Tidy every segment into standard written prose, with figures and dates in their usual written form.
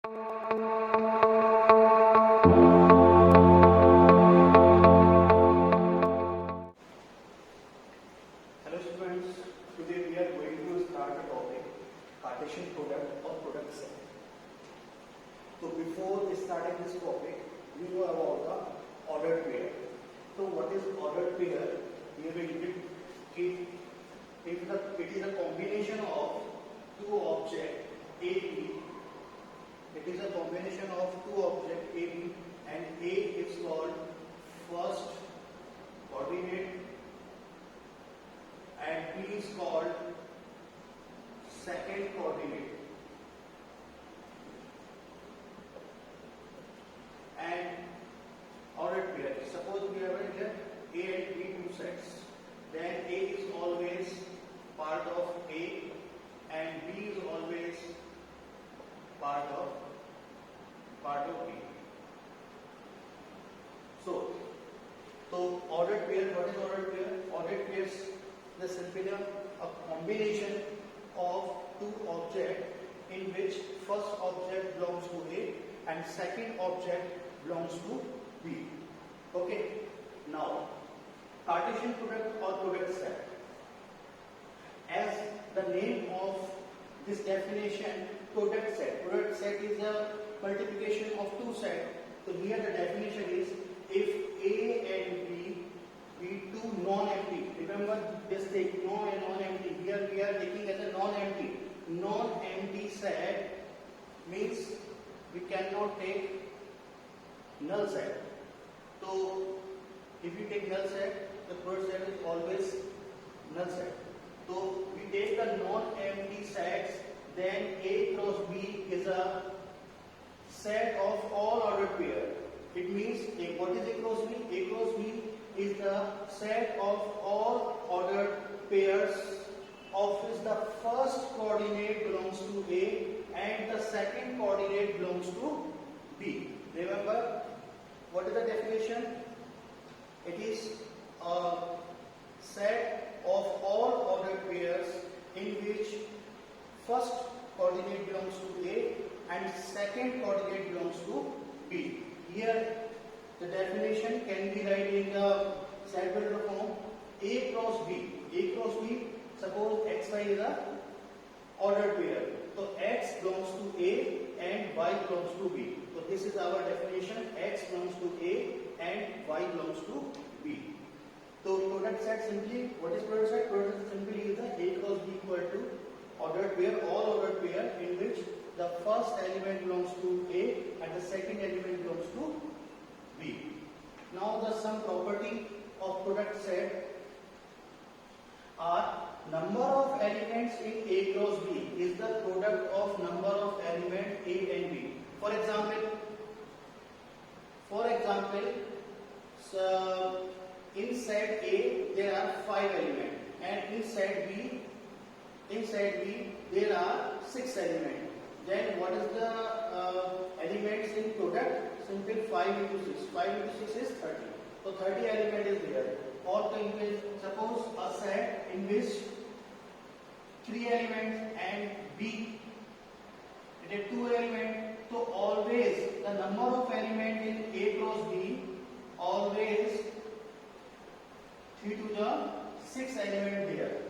Hello students, today we are going to start a topic Cartesian product or product set. So before starting this topic, we know about the ordered pair. So what is ordered pair? We will it is a combination of two objects A, B. It is a combination of two objects A, B, and A is called first coordinate and B is called second coordinate. And ordered pair. Suppose we have here A and B two sets. Then A is always part of A and B is always part of B. So ordered pair. What is ordered pair? Ordered pair is the simply a combination of two objects in which first object belongs to A and second object belongs to B. Okay. Now, Cartesian product or product set. As the name of this definition, product set. Product set is a multiplication of two sets. So here the definition is if A and B be two non-empty. Remember this thing, non and non-empty. Here we are taking as a non-empty. Non-empty set means we cannot take null set. So if you take null set, the product set is always null set. So we take the non-empty sets, then A cross B is a set of all ordered pair. It means what is A cross B? A cross B is the set of all ordered pairs of which the first coordinate belongs to A and the second coordinate belongs to B. Remember, what is the definition? It is a set of all ordered pairs in which first coordinate belongs to A and second coordinate belongs to B. Here the definition can be written in the set builder form. A cross B. A cross B, suppose xy is a ordered pair. So x belongs to A and y belongs to B. So this is our definition. X belongs to A and y belongs to B. So product set simply, what is product set? Product set simply is the A cross B equal to ordered pair, all ordered pair in which the first element belongs to A and the second element belongs to B. Now the some property of product set are number of elements in A cross B is the product of number of elements A and B. For example, so in set A there are 5 elements and in set B there are 6 elements. Then what is the elements in product? Simply 5 into 6. 5 into 6 is 30. So 30 element is there. Or suppose a set in which 3 elements and B it is 2 elements. So always the number of elements in A cross B always 3 to the 6 element here.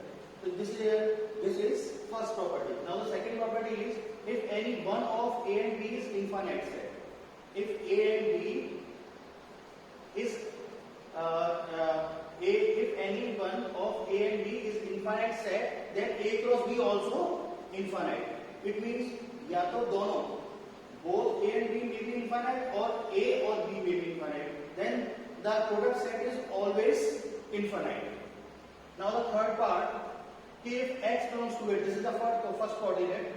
So this is first property. Now the second property is if any one of A and B is infinite set. If A and B is if any one of A and B is infinite set, then A cross B also infinite. It means या तो दोनों both A and B may be infinite or A or B may be infinite. Then the product set is always infinite. Now the third part, if x belongs to A, this is the first coordinate.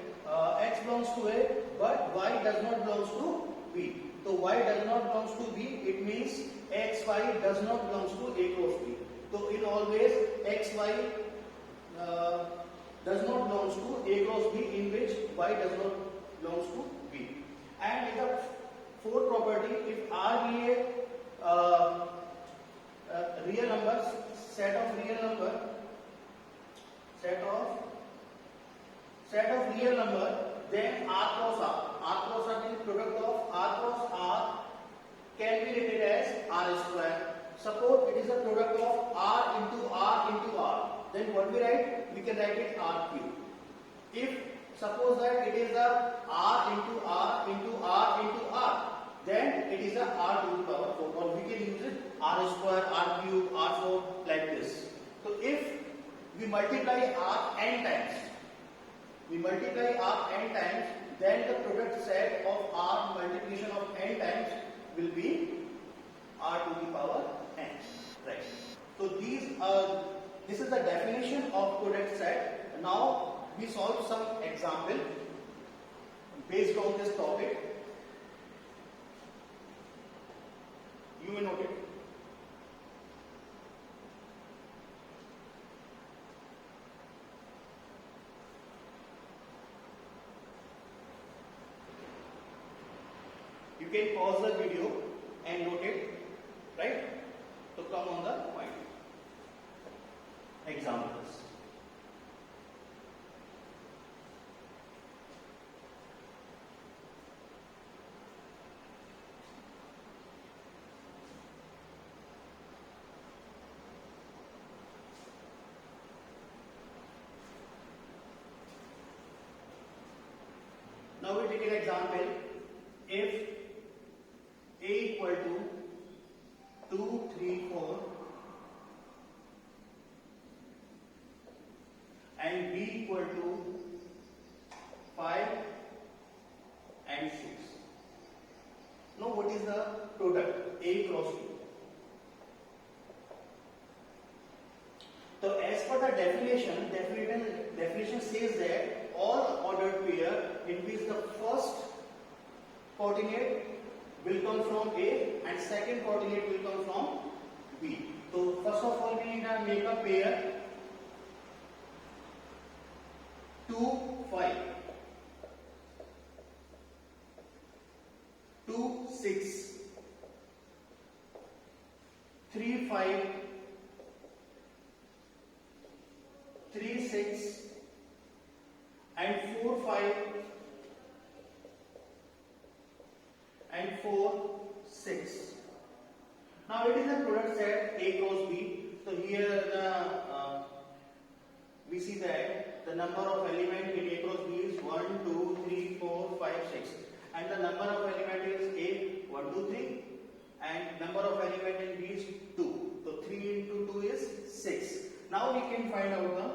X belongs to A, but y does not belongs to B. So y does not belongs to B. It means x y does not belongs to A cross B. So in always x y does not belongs to A cross B, in which y does not belongs to B. And in the fourth property, if R be a real numbers, set of real number, then R cross R means R square. Suppose it is a product of R into R into R. Then what we write? We can write it R cube. If suppose that it is a R into R into R into R, then it is a R to the power 4, or we can use it R square, R cube, R4 like this. So if we multiply R n times, then the product set of R multiplication of n times will be R to the power n. Right. So this is the definition of product set. Now we solve some example based on this topic. You may note it. You can pause the video and note it, right? So come on the point. Examples. Now we take an example. If A equal to 2, 3, 4 and B equal to 5 and 6. Now what is the product A cross B? So as per the definition says that all ordered pair in which the first coordinate will come from A and second coordinate will come from B. So first of all we need to make a pair 2, 5, 2, 6, 3, 5, 3, 6 and 4, 5 and 4, 6. Now it is a product set A cross B. So here we see that the number of element in A cross B is 1, 2, 3, 4, 5, 6. And the number of element is A 1, 2, 3. And number of element in B is 2. So 3 into 2 is 6. Now we can find out the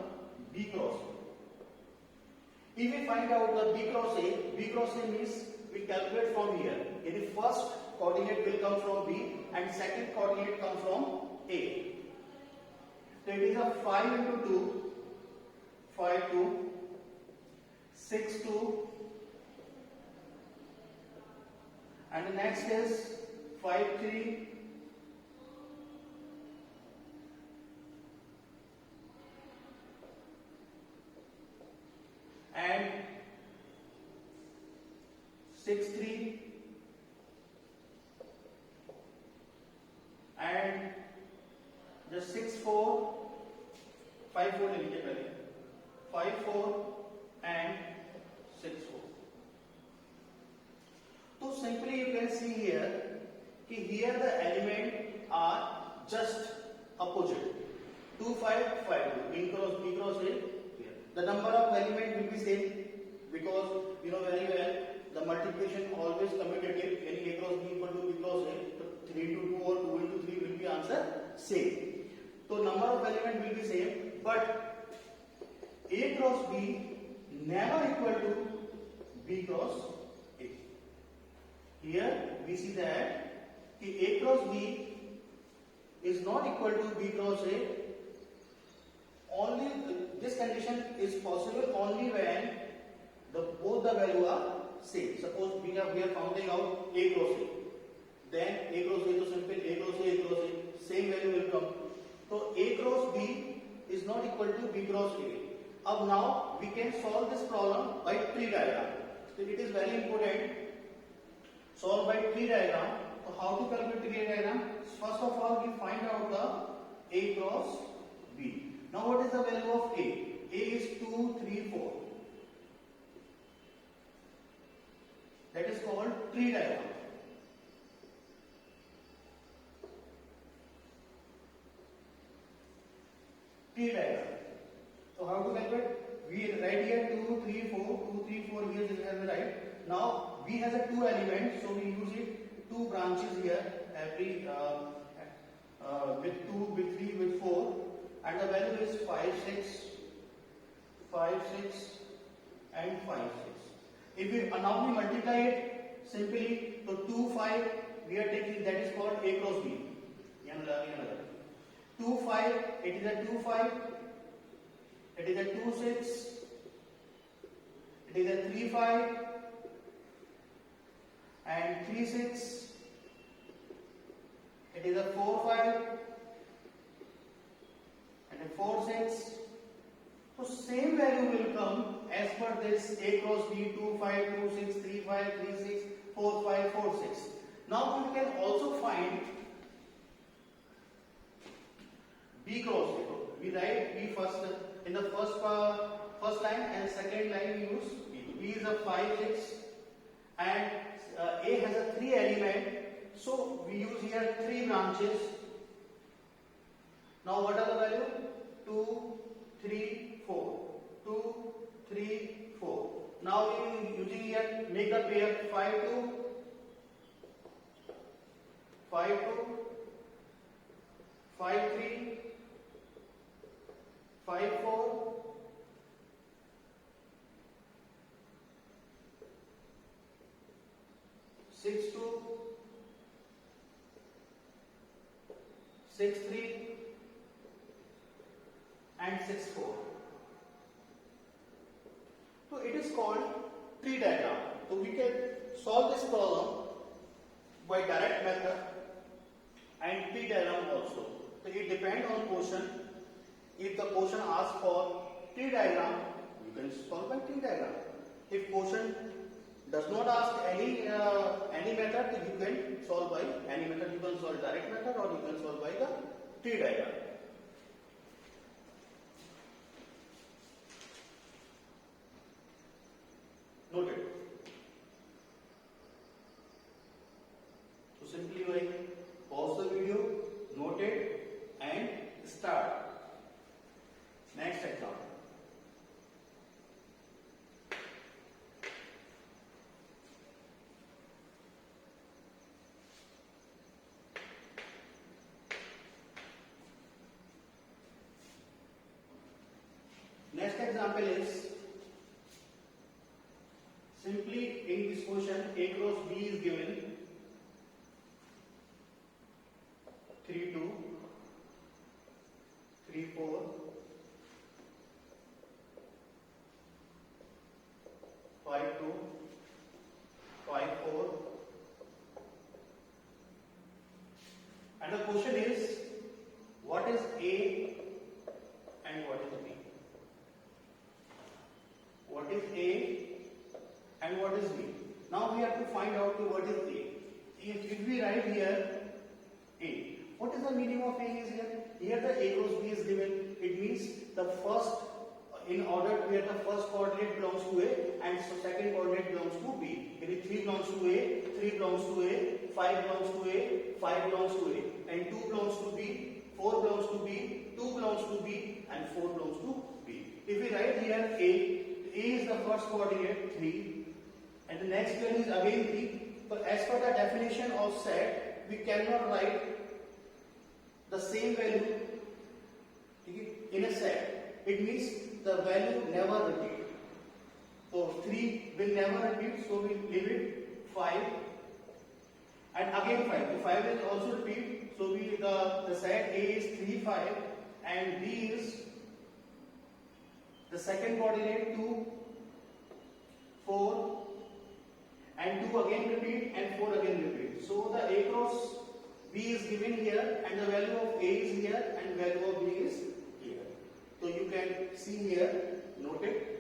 B cross A. If we find out the B cross A means we calculate from here. The first coordinate will come from B and second coordinate comes from A. So it is a 5 into 2, 5, 2, 6, 2, and the next is 5, 3, and 6, 3, and the 6, 4, 5, 4 ले लीजिए पहले 5, 4 and 6, 4. So simply you can see here कि here the element are just opposite 2, 5, 5, 2 in cross B cross A. The number of element will be same because you know very well the multiplication always commutative. Any A cross B equal to B cross A. So 3 into 2 or 2 into 3 will be answer same. So number of element will be same, but A cross B never equal to B cross A. Here we see that A cross B is not equal to B cross A. Only this condition is possible only when both the value are same. Suppose we are finding out A cross A, then A cross A, so simple A cross A, same value will come. So A cross B is not equal to B cross A. Now we can solve this problem by tree diagram. So it is very important. Solve by tree diagram. So how to calculate tree diagram? First of all, we find out the A cross B. Now what is the value of A? A is 2, 3, 4. That is called tree diagram. tree diagram. So how to calculate? We write here 2, 3, 4, 2, 3, 4 here is right. Now V has a 2 elements, so we use it 2 branches here, every with 2, with 3, with 4, and the value is 5, 6, 5, 6, and 5, 6. If we now we multiply it simply, so 2, 5, we are taking, that is called A cross B. 2, 5, it is a 2, 5, it is a 2, 6, it is a 3, 5, and 3, 6, it is a 4, 5, and a 4, 6. So same value will come as per this A cross B, 2, 5, 2, 6, 3, 5, 3, 6, 4, 5, 4, 6. Now we can also find B cross B. We write B first in the first line, and second line we use B. B is a 5, 6, and A has a 3 element, so we use here 3 branches. Now what are the value? 2, 3, 4. 2, 3, 4. Now we using here, make the pair 5, 2, 5, 2, 5, 3, 5, 4, 6, 2, 6, 3, and 6, 4. So it is called tree diagram. So we can solve this problem by direct method and tree diagram also. So it depends on question. If the question asks for tree diagram, you can solve by tree diagram. If question does not ask any method, you can solve by any method. You can solve direct method, or you can solve by the tree diagram. Noted. So simply like pause the video, note it, and start. Next example. Next example is simply in this question A cross B is given 3, 2, 3, 4, 5, 2, 5, 4, and the question is what is A and what is B? What is A and what is B? Now we have to find out what is A. If we write here A, what is the meaning of A is here? Here the A cross B is given. It means the first, in order where the first coordinate belongs to A and second coordinate belongs to B. If 3 belongs to A, 3 belongs to A, 5 belongs to A, 5 belongs to A, and 2 belongs to B, 4 belongs to B, 2 belongs to B, and 4 belongs to B. If we write here A is the first coordinate 3, and the next value is again 3. But as per the definition of set, we cannot write the same value in a set. It means the value never repeat. So 3 will never repeat, so we leave it 5, and again 5. So 5 will also repeat, so we the set A is 3, 5, and B is the second coordinate 2, 4, and 2 again repeat, and 4 again repeat. So the A cross B is given here, and the value of A is here, and value of B is here. So you can see here, note it.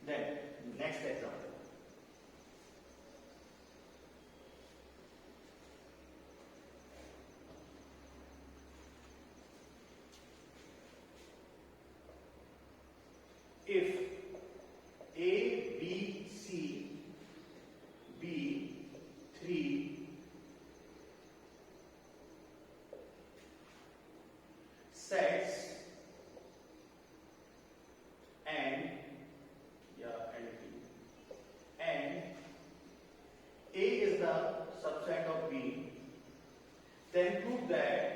Then, next example. subset of B, then prove that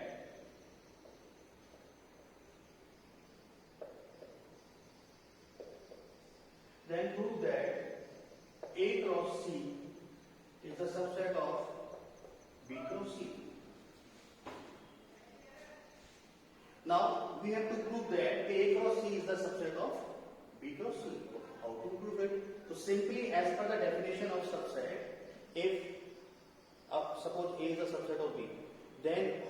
A cross C is the subset of B cross C. Now we have to prove that A cross C is the subset of B cross C. How to prove it? So simply, as per the definition of subset, if suppose A is a subset of B, then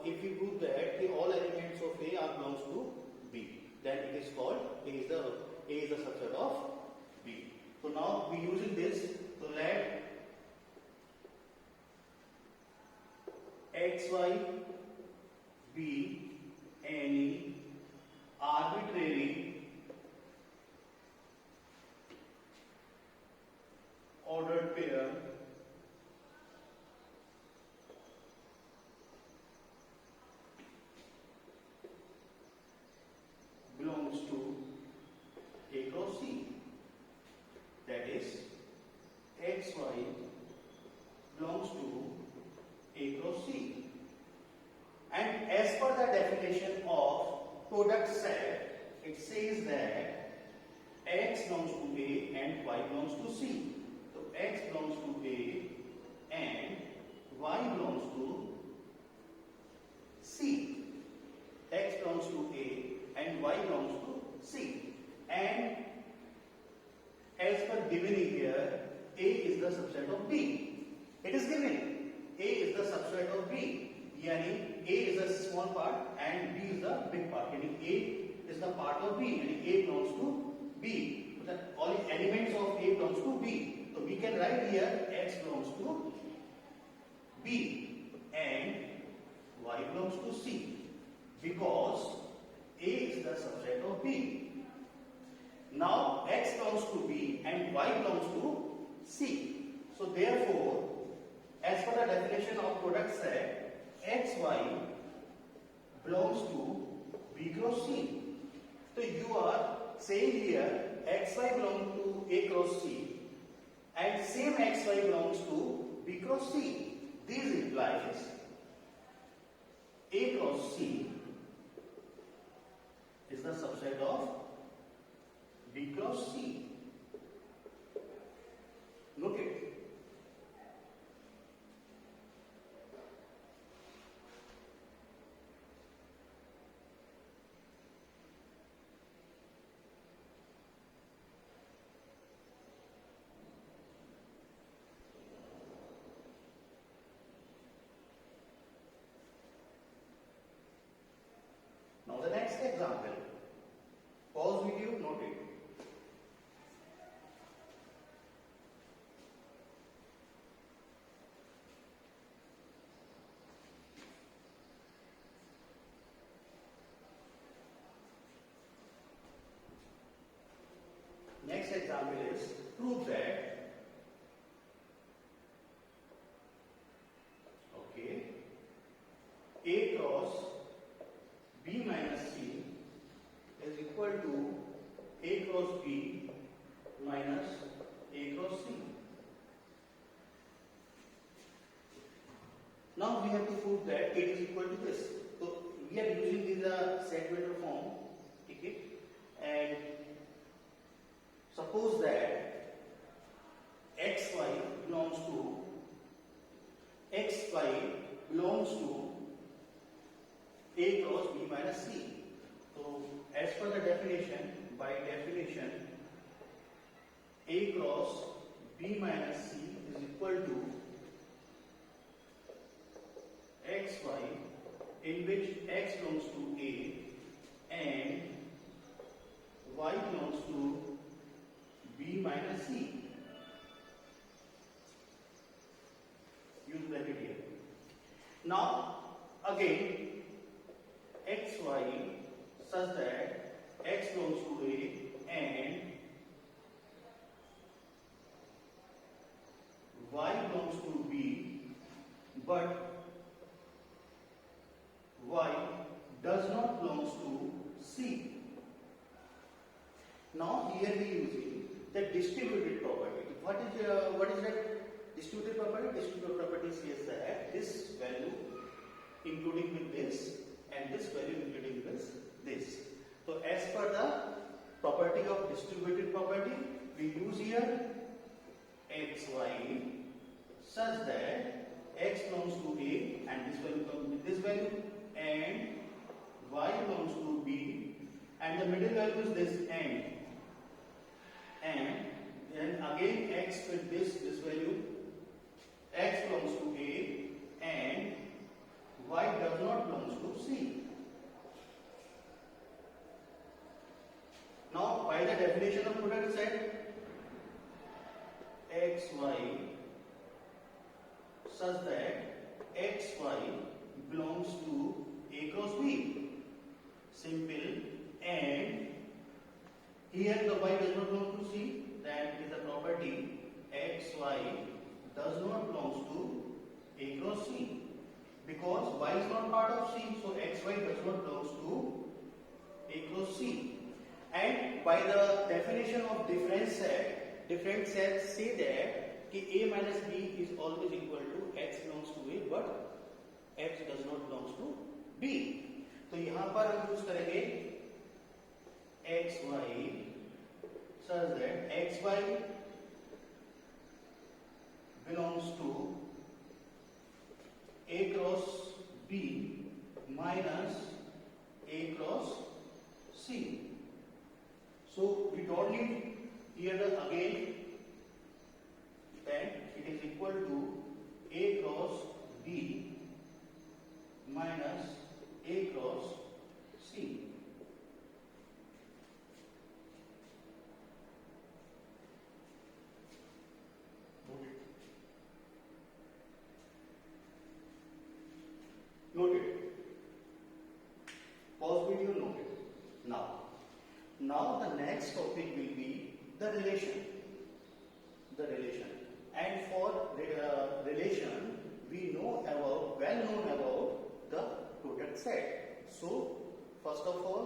if we prove that all elements of A are belongs to B, then it is called A is the subset of B. So now we using this to let X, Y, B any arbitrary ordered pair belongs to A cross C. That is, X, Y belongs to A cross C. And as per the definition of product set, it says that X belongs to A and Y belongs to C. So X belongs to A and Y belongs to C. X belongs to A and Y belongs to C. And as per given here, A is the subset of B. It is given. A is the subset of B. Yani A is a small part and B is the big part. Yani A is the part of B. Yani A belongs to B. So that all elements of A belongs to B. So we can write here X belongs to B and Y belongs to C because A is the subset of B. Now X belongs to B and Y belongs to C. So therefore, as per the definition of product set, XY belongs to B cross C. So you are saying here XY belongs to A cross C and same XY belongs to B cross C. This implies A cross C is the subset of B cross C. Note it. Now the next example. Pause video, note it. Next example is prove that A cross B minus C is equal to A cross B minus A cross C. Now we have to prove that it is equal to this. So we are using this set vector form, okay? And suppose that xy belongs to A cross B minus C. So as per the definition, by definition, A cross B minus C is equal to xy, in which x belongs to A and y belongs to B minus C. Use bracket here. Now again xy such that x belongs to A and y belongs to B, but y does not belongs to C. Now here we are using the distributed property. What is that Distributive property says that this value including with this and this value including with this. So as per the property of distributive property, we use here x, y such that x belongs to A and this value comes with this value and y belongs to B and the middle value is this and then again x with this value, x belongs to A and y does not belongs to C. Now by the definition of product set, x, y such that x, y belongs to A cross B. Simple. And here the y does not belong to C, that is the property x, y does not belong to A cross C. Because y is not part of C, so x, y does not belong to A cross C. And by the definition of different sets say that A minus B is always equal to x belongs to A but x does not belongs to B. तो यहाँ पर हम use करेंगे x, y such that x, y belongs to A cross B minus A cross C. So we don't need here again, then it is equal to A cross B minus A cross C. Noted. Pause video noted. Now the next topic will be the relation. And for relation, we know about, well known about the product set. So first of all,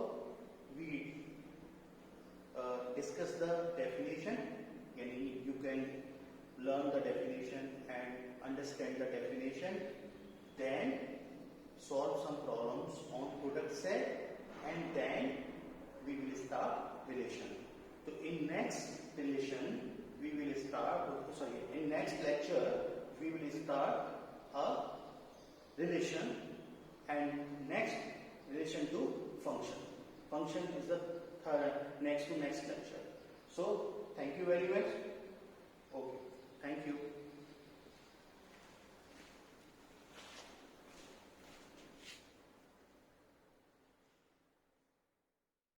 we discuss the definition. You can learn the definition and understand the definition. Then solve some problems on product set, and then we will start relation. So in next lecture we will start a relation, and next relation to function. Function is the next lecture. So thank you very much.